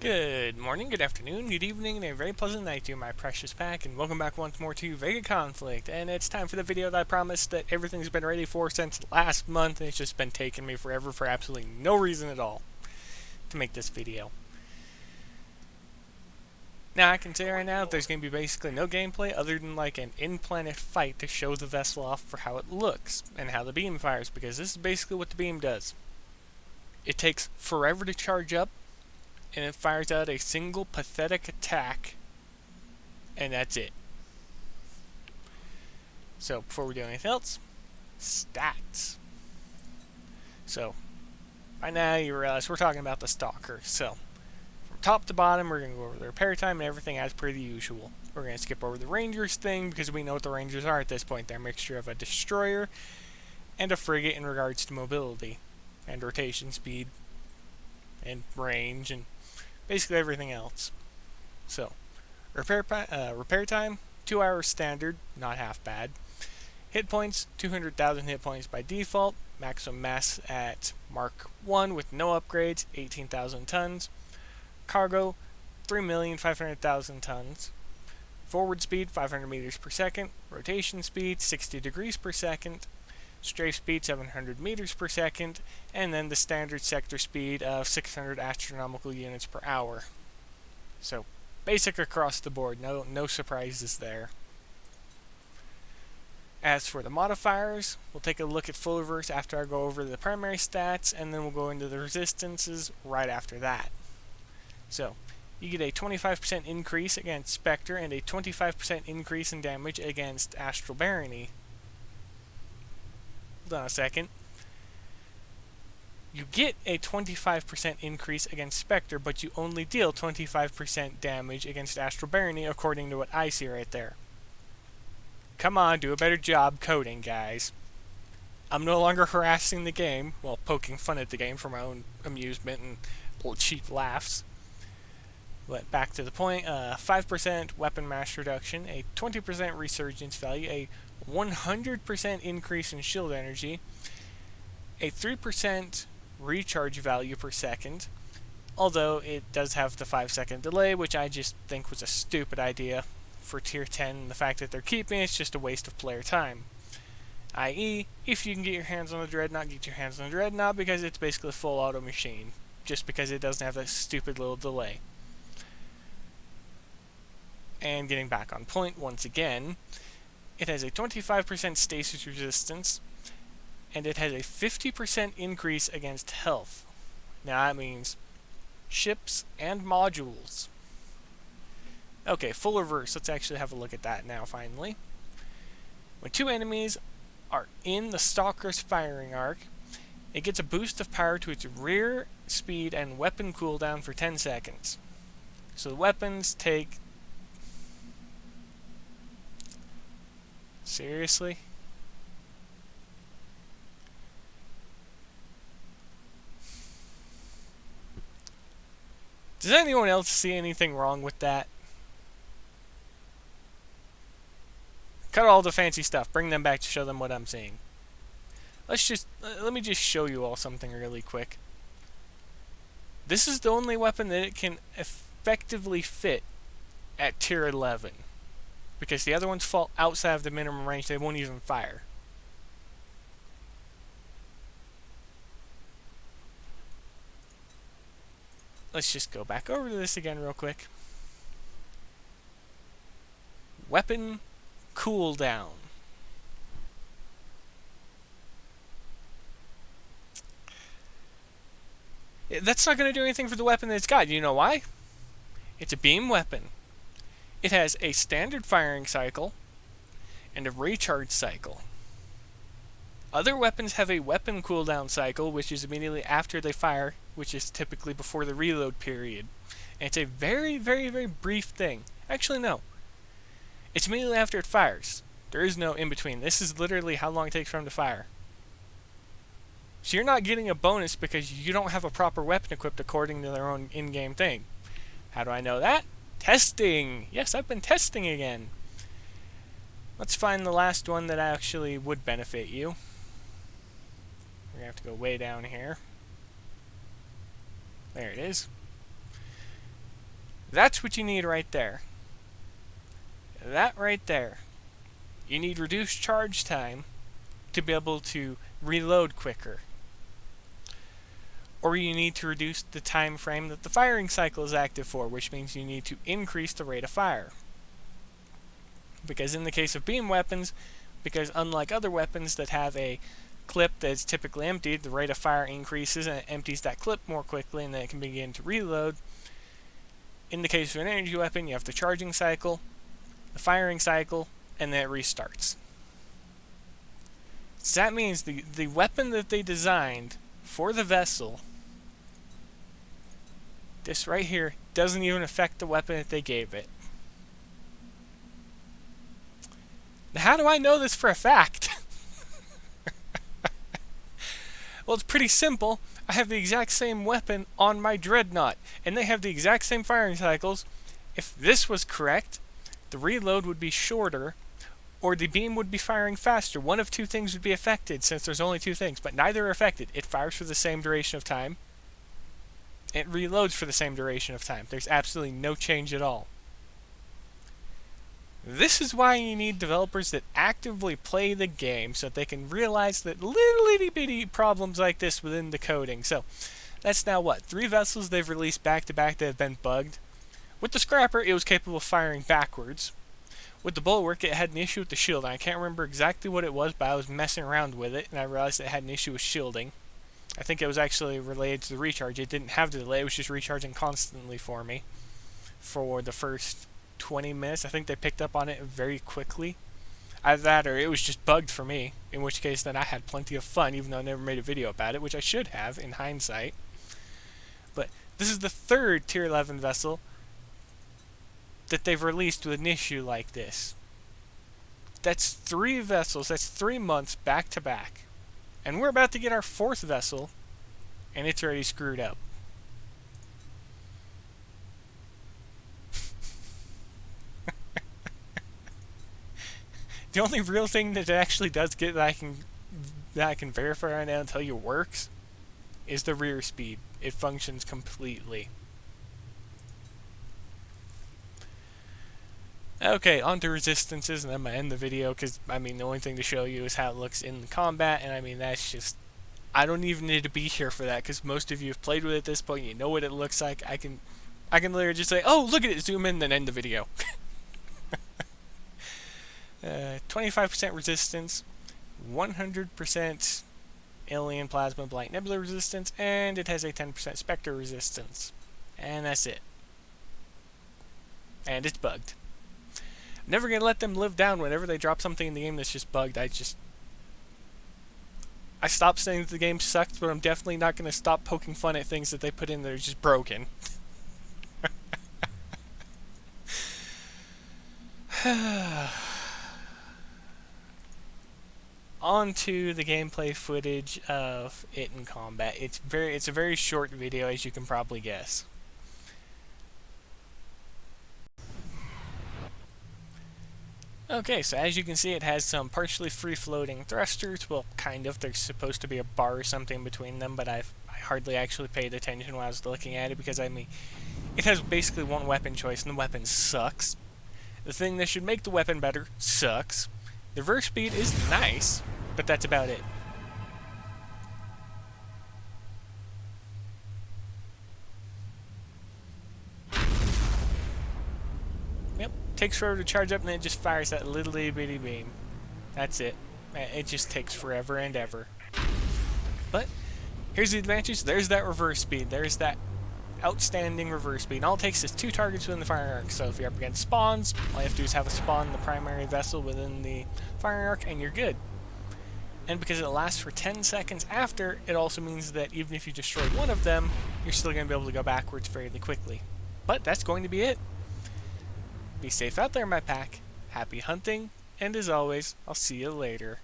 Good morning, good afternoon, good evening, and a very pleasant night to you, my precious pack, and welcome back once more to Vega Conflict. And it's time for the video that I promised that everything's been ready for since last month, and it's just been taking me forever for absolutely no reason at all to make this video. Now, I can say right now there's going to be basically no gameplay other than like an in-planet fight to show the vessel off for how it looks and how the beam fires, because this is basically what the beam does. It takes forever to charge up, and it fires out a single pathetic attack, and that's it. So before we do anything else, stats. So by now you realize we're talking about the Stalker. So from top to bottom, we're going to go over the repair time and everything as per the usual. We're going to skip over the Rangers thing because we know what the Rangers are at this point. They're a mixture of a destroyer and a frigate in regards to mobility and rotation speed and range and basically everything else. So, repair time, 2 hours standard, not half bad. Hit points, 200,000 hit points by default. Maximum mass at Mark 1 with no upgrades, 18,000 tons. Cargo, 3,500,000 tons. Forward speed, 500 meters per second. Rotation speed, 60 degrees per second. Strafe speed 700 meters per second, and then the standard sector speed of 600 astronomical units per hour. So, basic across the board, no surprises there. As for the modifiers, we'll take a look at full reverse after I go over the primary stats, and then we'll go into the resistances right after that. So, you get a 25% increase against Spectre and a 25% increase in damage against Astral Barony. Hold on a second. You get a 25% increase against Spectre, but you only deal 25% damage against Astral Barony, according to what I see right there. Come on, do a better job coding, guys. I'm no longer harassing the game, well, poking fun at the game for my own amusement and little cheap laughs. But back to the point, 5% weapon mass reduction, a 20% resurgence value, a 100% increase in shield energy, a 3% recharge value per second, although it does have the 5-second delay, which I just think was a stupid idea for tier 10. The fact that they're keeping it's just a waste of player time. I.e., if you can get your hands on the Dreadnought, get your hands on the Dreadnought, because it's basically a full auto machine, just because it doesn't have that stupid little delay. And getting back on point once again, it has a 25% stasis resistance, and it has a 50% increase against health. Now that means ships and modules. Okay, full reverse. Let's actually have a look at that now, finally. When two enemies are in the Stalker's firing arc, it gets a boost of power to its rear, speed, and weapon cooldown for 10 seconds. So the weapons take... Seriously? Does anyone else see anything wrong with that? Cut all the fancy stuff. Bring them back to show them what I'm seeing. Let me just show you all something really quick. This is the only weapon that it can effectively fit at tier 11. Because the other ones fall outside of the minimum range, they won't even fire. Let's just go back over to this again real quick. Weapon Cooldown. That's not going to do anything for the weapon that it's got. You know why? It's a beam weapon. It has a standard firing cycle and a recharge cycle. Other weapons have a weapon cooldown cycle, which is immediately after they fire, which is typically before the reload period. And it's a very, very, very brief thing. Actually, no. It's immediately after it fires. There is no in-between. This is literally how long it takes for them to fire. So you're not getting a bonus because you don't have a proper weapon equipped according to their own in-game thing. How do I know that? Testing! Yes, I've been testing again. Let's find the last one that actually would benefit you. We're going to have to go way down here. There it is. That's what you need right there. That right there. You need reduced charge time to be able to reload quicker. Or you need to reduce the time frame that the firing cycle is active for, which means you need to increase the rate of fire. Because in the case of beam weapons, because unlike other weapons that have a clip that's typically emptied, the rate of fire increases and it empties that clip more quickly and then it can begin to reload. In the case of an energy weapon, you have the charging cycle, the firing cycle, and then it restarts. So that means the weapon that they designed for the vessel, this right here, doesn't even affect the weapon that they gave it. Now, how do I know this for a fact? Well, it's pretty simple. I have the exact same weapon on my Dreadnought, and they have the exact same firing cycles. If this was correct, the reload would be shorter, or the beam would be firing faster. One of two things would be affected, since there's only two things, but neither are affected. It fires for the same duration of time. It reloads for the same duration of time. There's absolutely no change at all. This is why you need developers that actively play the game so that they can realize that little itty bitty problems like this within the coding. So that's now what? 3 vessels they've released back to back that have been bugged. With the Scrapper, it was capable of firing backwards. With the Bulwark, it had an issue with the shield. And I can't remember exactly what it was, but I was messing around with it and I realized it had an issue with shielding. I think it was actually related to the recharge. It didn't have the delay, it was just recharging constantly for me for the first 20 minutes. I think they picked up on it very quickly. Either that or it was just bugged for me, in which case then I had plenty of fun, even though I never made a video about it, which I should have in hindsight. But this is the 3rd tier 11 vessel that they've released with an issue like this. That's 3 vessels, that's 3 months back to back. And we're about to get our 4th vessel, and it's already screwed up. The only real thing that it actually does get that I can verify right now and tell you works is the rear speed. It functions completely. Okay, on to resistances, and I'm going to end the video because, I mean, the only thing to show you is how it looks in the combat, and I mean, that's just... I don't even need to be here for that because most of you have played with it at this point, you know what it looks like. I can literally just say, oh, look at it, zoom in, then end the video. 25% resistance, 100% alien plasma blight nebula resistance, and it has a 10% spectre resistance. And that's it. And it's bugged. I'm never going to let them live down whenever they drop something in the game that's just bugged. I stopped saying that the game sucked, but I'm definitely not going to stop poking fun at things that they put in that are just broken. On to the gameplay footage of it in combat. It's a very short video, as you can probably guess. Okay, so as you can see, it has some partially free-floating thrusters. Well, kind of. There's supposed to be a bar or something between them, but I hardly actually paid attention when I was looking at it because, I mean, it has basically one weapon choice, and the weapon sucks. The thing that should make the weapon better sucks. The reverse speed is nice, but that's about it. Yep, takes forever to charge up and then it just fires that little itty bitty beam. That's it. It just takes forever and ever. But here's the advantage. There's that reverse speed. There's that outstanding reverse speed. And all it takes is 2 targets within the firing arc. So if you're up against spawns, all you have to do is have a spawn in the primary vessel within the firing arc and you're good. And because it lasts for 10 seconds after, it also means that even if you destroy one of them, you're still going to be able to go backwards fairly quickly. But that's going to be it. Be safe out there, my pack. Happy hunting, and as always, I'll see you later.